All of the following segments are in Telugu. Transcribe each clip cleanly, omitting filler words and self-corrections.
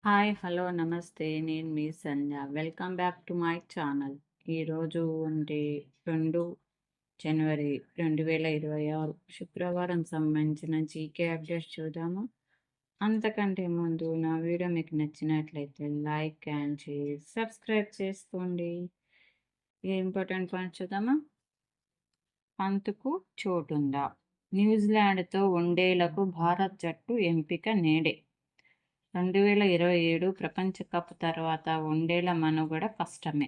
హాయ్, హలో, నమస్తే. నేను మీ Sandhya. Welcome back to my channel. ఈరోజు అంటే 2 జనవరి 2026 శుక్రవారం సంబంధించిన జీకే అప్డేట్స్ చూద్దాము. అంతకంటే ముందు నా వీడియో మీకు నచ్చినట్లయితే లైక్ అండ్ షేర్, సబ్స్క్రైబ్ చేసుకోండి. ఈ ఇంపార్టెంట్ పాయింట్ చూద్దామా. పంత్కు చోటుందా? న్యూజిలాండ్తో వన్డేలకు భారత్ జట్టు ఎంపిక నేడే. 2027 ప్రపంచ కప్ తర్వాత వన్డేల మనుగడ కష్టమే.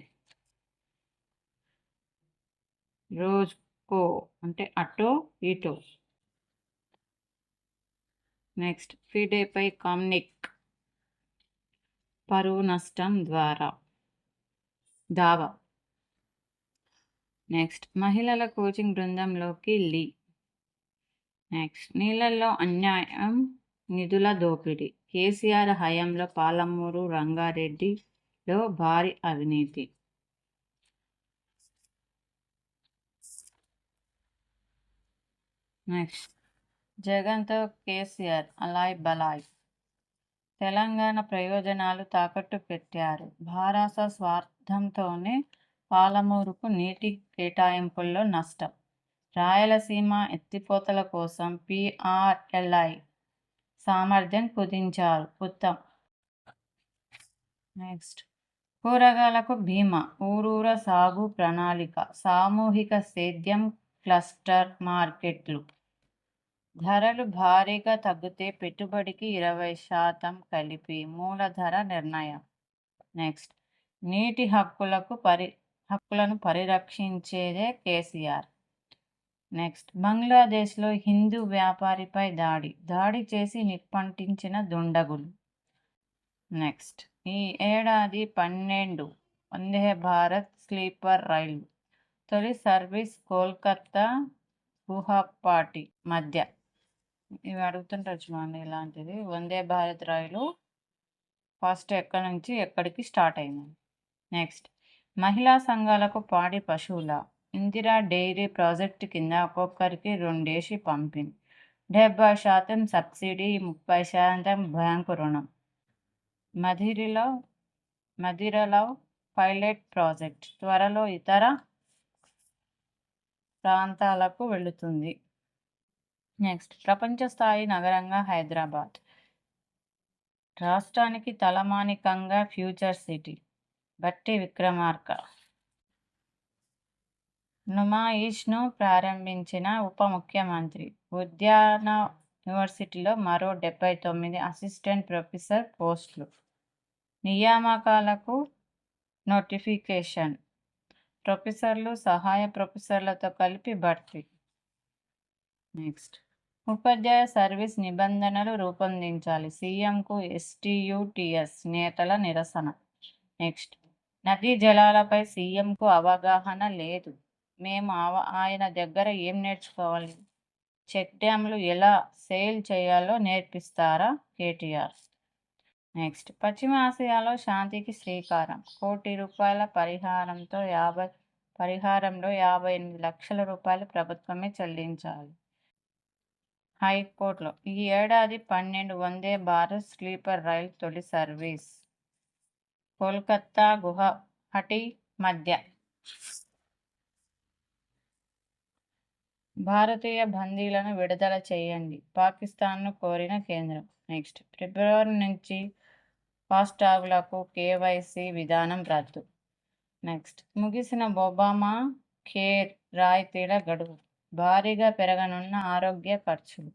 రోజుకో అంటే అటో ఇటో. నెక్స్ట్, ఫిడేపై కామ్నిక్ పరువు నష్టం దావా. నెక్స్ట్, మహిళల కోచింగ్ బృందంలోకి లీ. నెక్స్ట్, నీళ్లలో అన్యాయం, నిధుల దోపిడీ. కేసీఆర్ హయాంలో పాలమూరు రంగారెడ్డిలో భారీ అవినీతి. నెక్స్ట్, జగన్తో కేసీఆర్ అలాయ్ బలాయ్. తెలంగాణ ప్రయోజనాలు తాకట్టు పెట్టారు. భారాస స్వార్థంతోనే పాలమూరుకు నీటి కేటాయింపుల్లో నష్టం. రాయలసీమ ఎత్తిపోతల కోసం PRLI సామర్థ్యం కుదించారు. ఉత్తమ్. నెక్స్ట్, కూరగాయలకు బీమా, ఊరూర సాగు ప్రణాళిక, సామూహిక సేద్యం క్లస్టర్ మార్కెట్లు. ధరలు భారీగా తగ్గితే పెట్టుబడికి 20% కలిపి మూలధర నిర్ణయం. నెక్స్ట్, నీటి హక్కులను పరిరక్షించేదే కేసీఆర్. నెక్స్ట్, బంగ్లాదేశ్లో హిందూ వ్యాపారిపై దాడి చేసి నిప్పంటించిన దుండగులు. నెక్స్ట్, ఈ ఏడాది 12 వందే భారత్ స్లీపర్ రైళ్లు. తొలి సర్వీస్ కోల్కతా గువాహటి మధ్య. ఇవి అడుగుతుంటారు చూడండి. ఇలాంటిది వందే భారత్ రైలు ఫస్ట్ ఎక్కడి నుంచి ఎక్కడికి స్టార్ట్ అయింది. నెక్స్ట్, మహిళా సంఘాలకు పాడి పశువుల ఇందిరా డైరీ ప్రాజెక్టు కింద ఒక్కొక్కరికి 2 ఏసి పంపిణీ. 70% సబ్సిడీ, 30% బ్యాంకు రుణం. మదిరలో పైలట్ ప్రాజెక్ట్ త్వరలో ఇతర ప్రాంతాలకు వెళుతుంది. నెక్స్ట్, ప్రపంచ స్థాయి నగరంగా హైదరాబాద్. రాష్ట్రానికి తలమానికంగా ఫ్యూచర్ సిటీ. బట్టి విక్రమార్క. నుమాయిష్ను ప్రారంభించిన ఉప ముఖ్యమంత్రి. ఉద్యాన యూనివర్సిటీలో మరో 79 అసిస్టెంట్ ప్రొఫెసర్ పోస్టులు. నియామకాలకు నోటిఫికేషన్. ప్రొఫెసర్లు, సహాయ ప్రొఫెసర్లతో కలిపి భర్తీ. నెక్స్ట్, ఉపాధ్యాయ సర్వీస్ నిబంధనలు రూపొందించాలి. సీఎంకు STUTS నేతల నిరసన. నెక్స్ట్, నదీ జలాలపై సీఎంకు అవగాహన లేదు. మేము ఆయన దగ్గర ఏం నేర్చుకోవాలి? చెక్ డ్యాంలు ఎలా సేల్ చేయాలో నేర్పిస్తారా కేటీఆర్. నెక్స్ట్, పశ్చిమ ఆసియాలో శాంతికి శ్రీకారం. ₹1 కోటి పరిహారంలో 58 లక్షల రూపాయలు ప్రభుత్వమే చెల్లించాలి. హైకోర్టులో ఈ ఏడాది 12 వందే భారత్ స్లీపర్ రైలు తొలి సర్వీస్ కోల్కతా గువాహటి మధ్య. భారతీయ బందీలను విడుదల చేయండి, పాకిస్తాన్ను కోరిన కేంద్రం. నెక్స్ట్, ఫిబ్రవరి నుంచి ఫాస్టాగ్లకు KYC విధానం రద్దు. నెక్స్ట్, ముగిసిన ఒబామా కేర్ రాయితీల గడువు. భారీగా పెరగనున్న ఆరోగ్య ఖర్చులు.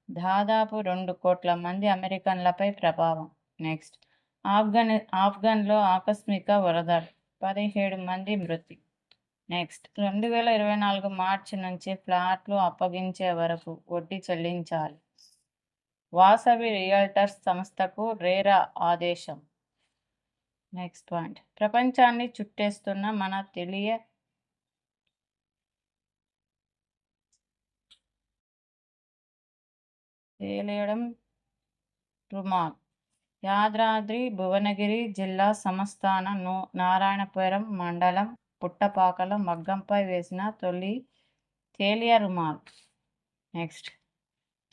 దాదాపు 2 కోట్ల మంది అమెరికన్లపై ప్రభావం. నెక్స్ట్, ఆఫ్ఘన్లో ఆకస్మిక వరదలు, 17 మంది మృతి. నెక్స్ట్, 2024 మార్చి నుంచి ఫ్లాట్లు అప్పగించే వరకు వడ్డీ చెల్లించాలి. వాసవి రియల్టర్స్ సంస్థకు రేరా ఆదేశం. నెక్స్ట్ పాయింట్, ప్రపంచాన్ని చుట్టేస్తున్న మన తేలియడం రుమాల్. యాదాద్రి భువనగిరి జిల్లా సంస్థాన నారాయణపురం మండలం పుట్టపాకలో మగ్గంపై వేసిన తొలి తేలియ రుమాల్. నెక్స్ట్,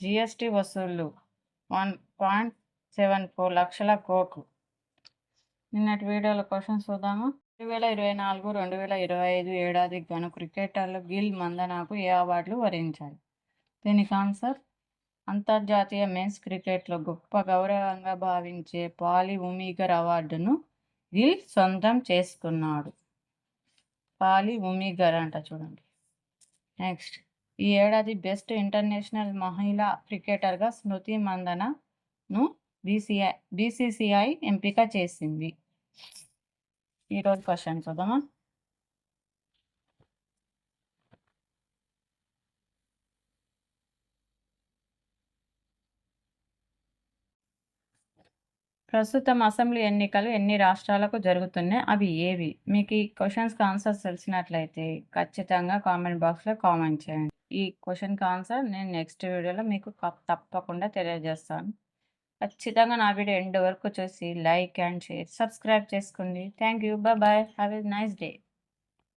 GST వసూళ్లు 1.74 లక్షల కోట్లు. నిన్నటి వీడియోల క్వశ్చన్స్ చూద్దాము. 2024, 2025 ఏడాదికి గాను క్రికెటర్లు గిల్ మందనాకు ఏ అవార్డులు వరించారు? దీనికి ఆన్సర్ అంతర్జాతీయ మెన్స్ క్రికెట్లో గొప్ప గౌరవంగా భావించే పాలీ ఉమీగర్ అవార్డును గిల్ సొంతం చేసుకున్నాడు. పాలీ ఉమీగర్ అంట చూడండి. నెక్స్ట్, ఈ ఏడాది బెస్ట్ ఇంటర్నేషనల్ మహిళా క్రికెటర్గా స్మృతి మందనను బీసీసీఐ ఎంపిక చేసింది. ఈరోజు క్వశ్చన్ చూద్దామా? ప్రస్తుతం అసెంబ్లీ ఎన్నికలు ఎన్ని రాష్ట్రాలకు జరుగుతున్నాయి, అవి ఏవి? మీకు ఈ క్వశ్చన్స్కి ఆన్సర్స్ తెలిసినట్లయితే ఖచ్చితంగా కామెంట్ బాక్స్లో కామెంట్ చేయండి. ఈ క్వశ్చన్కి ఆన్సర్ నేను నెక్స్ట్ వీడియోలో మీకు తప్పకుండా తెలియజేస్తాను. ఖచ్చితంగా నా వీడియో ఎండ్ వరకు చూసి లైక్ అండ్ షేర్ సబ్స్క్రైబ్ చేసుకోండి. Thank you. Bye. Have a nice day.